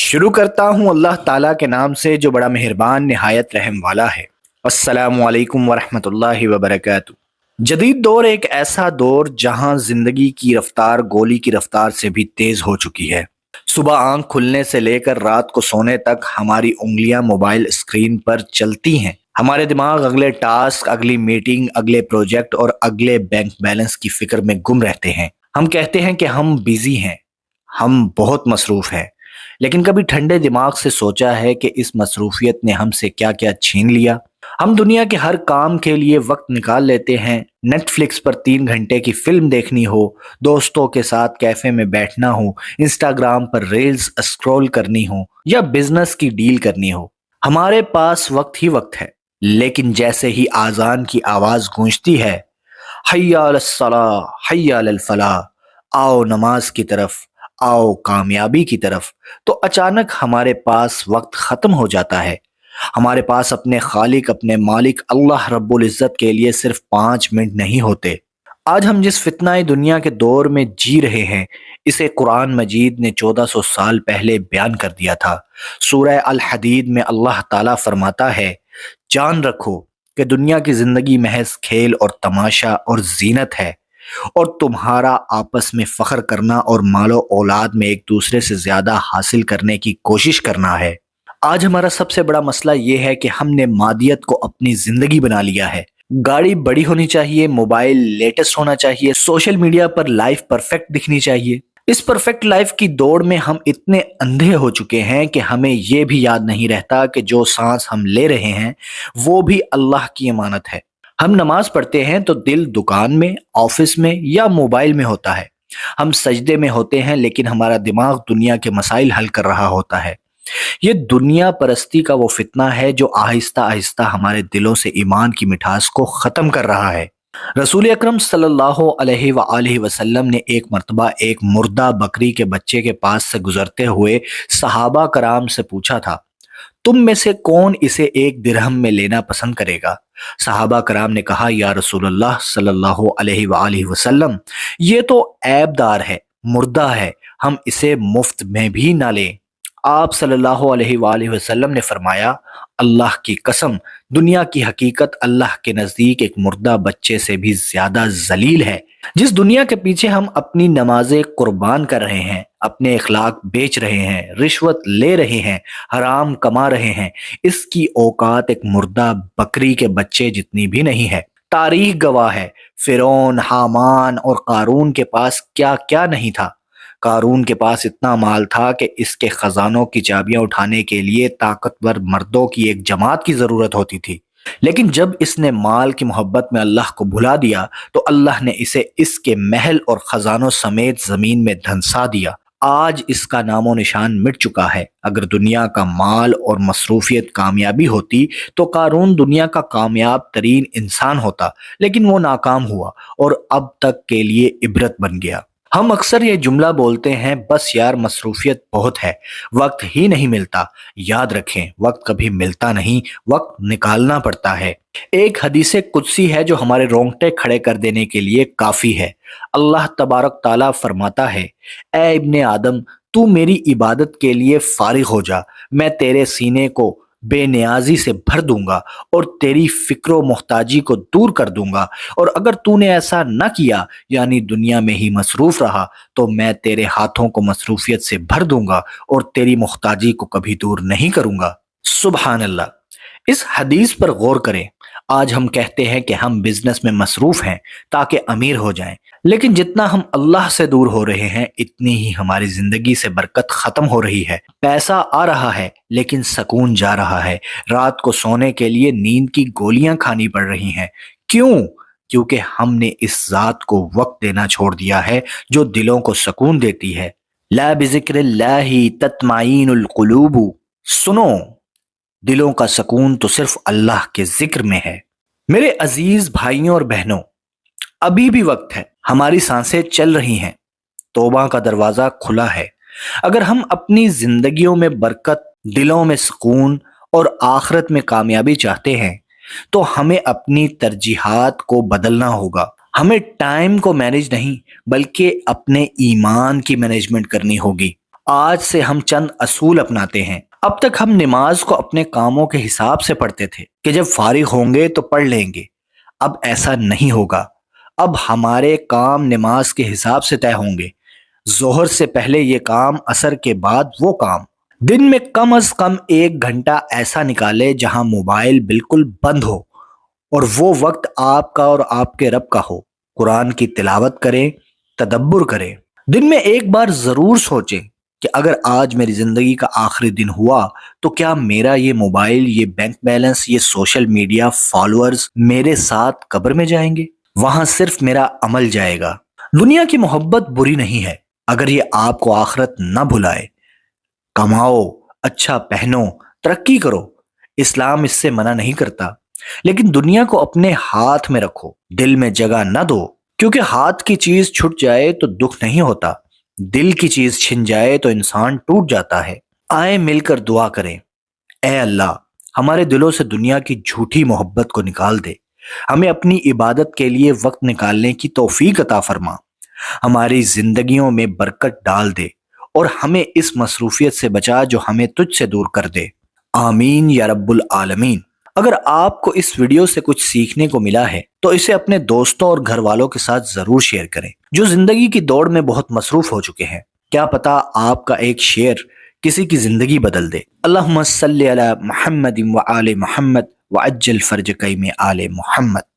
شروع کرتا ہوں اللہ تعالیٰ کے نام سے جو بڑا مہربان نہایت رحم والا ہے۔ السلام علیکم ورحمۃ اللہ وبرکاتہ۔ جدید دور ایک ایسا دور جہاں زندگی کی رفتار گولی کی رفتار سے بھی تیز ہو چکی ہے۔ صبح آنکھ کھلنے سے لے کر رات کو سونے تک ہماری انگلیاں موبائل اسکرین پر چلتی ہیں۔ ہمارے دماغ اگلے ٹاسک، اگلی میٹنگ، اگلے پروجیکٹ اور اگلے بینک بیلنس کی فکر میں گم رہتے ہیں۔ ہم کہتے ہیں کہ ہم بیزی ہیں، ہم بہت مصروف ہیں، لیکن کبھی ٹھنڈے دماغ سے سوچا ہے کہ اس مصروفیت نے ہم سے کیا کیا چھین لیا؟ ہم دنیا کے ہر کام کے لیے وقت نکال لیتے ہیں۔ نیٹ فلکس پر 3 گھنٹے کی فلم دیکھنی ہو، دوستوں کے ساتھ کیفے میں بیٹھنا ہو، انسٹاگرام پر ریلز اسکرول کرنی ہو یا بزنس کی ڈیل کرنی ہو، ہمارے پاس وقت ہی وقت ہے۔ لیکن جیسے ہی آذان کی آواز گونجتی ہے، حی علی الصلاۃ، حی علی الفلاح، آؤ نماز کی طرف، آؤ کامیابی کی طرف، تو اچانک ہمارے پاس وقت ختم ہو جاتا ہے۔ ہمارے پاس اپنے خالق، اپنے مالک اللہ رب العزت کے لیے صرف 5 منٹ نہیں ہوتے۔ آج ہم جس فتنہ دنیا کے دور میں جی رہے ہیں، اسے قرآن مجید نے 1400 سال پہلے بیان کر دیا تھا۔ سورہ الحدید میں اللہ تعالیٰ فرماتا ہے، جان رکھو کہ دنیا کی زندگی محض کھیل اور تماشا اور زینت ہے، اور تمہارا آپس میں فخر کرنا اور مال و اولاد میں ایک دوسرے سے زیادہ حاصل کرنے کی کوشش کرنا ہے۔ آج ہمارا سب سے بڑا مسئلہ یہ ہے کہ ہم نے مادیت کو اپنی زندگی بنا لیا ہے۔ گاڑی بڑی ہونی چاہیے، موبائل لیٹسٹ ہونا چاہیے، سوشل میڈیا پر لائف پرفیکٹ دکھنی چاہیے۔ اس پرفیکٹ لائف کی دوڑ میں ہم اتنے اندھے ہو چکے ہیں کہ ہمیں یہ بھی یاد نہیں رہتا کہ جو سانس ہم لے رہے ہیں وہ بھی اللہ کی امانت ہے۔ ہم نماز پڑھتے ہیں تو دل دکان میں، آفس میں یا موبائل میں ہوتا ہے۔ ہم سجدے میں ہوتے ہیں لیکن ہمارا دماغ دنیا کے مسائل حل کر رہا ہوتا ہے۔ یہ دنیا پرستی کا وہ فتنہ ہے جو آہستہ آہستہ ہمارے دلوں سے ایمان کی مٹھاس کو ختم کر رہا ہے۔ رسول اکرم صلی اللہ علیہ وآلہ وسلم نے ایک مرتبہ ایک مردہ بکری کے بچے کے پاس سے گزرتے ہوئے صحابہ کرام سے پوچھا تھا، تم میں سے کون اسے 1 درہم میں لینا پسند کرے گا؟ صحابہ کرام نے کہا، یا رسول اللہ صلی اللہ علیہ وآلہ وسلم، یہ تو عیب دار ہے، مردہ ہے، ہم اسے مفت میں بھی نہ لیں۔ آپ صلی اللہ علیہ وآلہ وسلم نے فرمایا، اللہ کی قسم، دنیا کی حقیقت اللہ کے نزدیک ایک مردہ بچے سے بھی زیادہ ذلیل ہے۔ جس دنیا کے پیچھے ہم اپنی نمازیں قربان کر رہے ہیں، اپنے اخلاق بیچ رہے ہیں، رشوت لے رہے ہیں، حرام کما رہے ہیں، اس کی اوقات ایک مردہ بکری کے بچے جتنی بھی نہیں ہے۔ تاریخ گواہ ہے، فرعون، حامان اور قارون کے پاس کیا کیا نہیں تھا۔ قارون کے پاس اتنا مال تھا کہ اس کے خزانوں کی چابیاں اٹھانے کے لیے طاقتور مردوں کی ایک جماعت کی ضرورت ہوتی تھی، لیکن جب اس نے مال کی محبت میں اللہ کو بھلا دیا تو اللہ نے اسے اس کے محل اور خزانوں سمیت زمین میں دھنسا دیا۔ آج اس کا نام و نشان مٹ چکا ہے۔ اگر دنیا کا مال اور مصروفیت کامیابی ہوتی تو قارون دنیا کا کامیاب ترین انسان ہوتا، لیکن وہ ناکام ہوا اور اب تک کے لیے عبرت بن گیا۔ ہم اکثر یہ جملہ بولتے ہیں، بس یار مصروفیت بہت ہے، وقت ہی نہیں ملتا۔ یاد رکھیں، وقت کبھی ملتا نہیں، وقت نکالنا پڑتا ہے۔ ایک حدیث قدسی ہے جو ہمارے رونگٹے کھڑے کر دینے کے لیے کافی ہے۔ اللہ تبارک تعالیٰ فرماتا ہے، اے ابن آدم، تو میری عبادت کے لیے فارغ ہو جا، میں تیرے سینے کو بے نیازی سے بھر دوں گا اور تیری فکر و محتاجی کو دور کر دوں گا، اور اگر تو نے ایسا نہ کیا، یعنی دنیا میں ہی مصروف رہا، تو میں تیرے ہاتھوں کو مصروفیت سے بھر دوں گا اور تیری محتاجی کو کبھی دور نہیں کروں گا۔ سبحان اللہ۔ اس حدیث پر غور کریں۔ آج ہم کہتے ہیں کہ ہم بزنس میں مصروف ہیں تاکہ امیر ہو جائیں، لیکن جتنا ہم اللہ سے دور ہو رہے ہیں اتنی ہی ہماری زندگی سے برکت ختم ہو رہی ہے۔ پیسہ آ رہا ہے لیکن سکون جا رہا ہے۔ رات کو سونے کے لیے نیند کی گولیاں کھانی پڑ رہی ہیں۔ کیوں؟ کیونکہ ہم نے اس ذات کو وقت دینا چھوڑ دیا ہے جو دلوں کو سکون دیتی ہے۔ لا بذکر اللہ تطمئن القلوب، سنو، دلوں کا سکون تو صرف اللہ کے ذکر میں ہے۔ میرے عزیز بھائیوں اور بہنوں، ابھی بھی وقت ہے، ہماری سانسیں چل رہی ہیں، توبہ کا دروازہ کھلا ہے۔ اگر ہم اپنی زندگیوں میں برکت، دلوں میں سکون اور آخرت میں کامیابی چاہتے ہیں تو ہمیں اپنی ترجیحات کو بدلنا ہوگا۔ ہمیں ٹائم کو مینیج نہیں بلکہ اپنے ایمان کی مینجمنٹ کرنی ہوگی۔ آج سے ہم چند اصول اپناتے ہیں۔ اب تک ہم نماز کو اپنے کاموں کے حساب سے پڑھتے تھے کہ جب فارغ ہوں گے تو پڑھ لیں گے۔ اب ایسا نہیں ہوگا۔ اب ہمارے کام نماز کے حساب سے طے ہوں گے۔ ظہر سے پہلے یہ کام، عصر کے بعد وہ کام۔ دن میں کم از کم 1 گھنٹہ ایسا نکالے جہاں موبائل بالکل بند ہو، اور وہ وقت آپ کا اور آپ کے رب کا ہو۔ قرآن کی تلاوت کریں، تدبر کریں۔ دن میں ایک بار ضرور سوچیں کہ اگر آج میری زندگی کا آخری دن ہوا تو کیا میرا یہ موبائل، یہ بینک بیلنس، یہ سوشل میڈیا فالوورز میرے ساتھ قبر میں جائیں گے؟ وہاں صرف میرا عمل جائے گا۔ دنیا کی محبت بری نہیں ہے اگر یہ آپ کو آخرت نہ بھلائے۔ کماؤ، اچھا پہنو، ترقی کرو، اسلام اس سے منع نہیں کرتا، لیکن دنیا کو اپنے ہاتھ میں رکھو، دل میں جگہ نہ دو، کیونکہ ہاتھ کی چیز چھٹ جائے تو دکھ نہیں ہوتا، دل کی چیز چھن جائے تو انسان ٹوٹ جاتا ہے۔ آئیں مل کر دعا کریں۔ اے اللہ، ہمارے دلوں سے دنیا کی جھوٹی محبت کو نکال دے، ہمیں اپنی عبادت کے لیے وقت نکالنے کی توفیق عطا فرما، ہماری زندگیوں میں برکت ڈال دے، اور ہمیں اس مصروفیت سے بچا جو ہمیں تجھ سے دور کر دے۔ آمین یا رب العالمین۔ اگر آپ کو اس ویڈیو سے کچھ سیکھنے کو ملا ہے تو اسے اپنے دوستوں اور گھر والوں کے ساتھ ضرور شیئر کریں جو زندگی کی دوڑ میں بہت مصروف ہو چکے ہیں۔ کیا پتا آپ کا ایک شیئر کسی کی زندگی بدل دے۔ اللہم صلی علی محمد وآل محمد وعجل فرج قیم آل محمد۔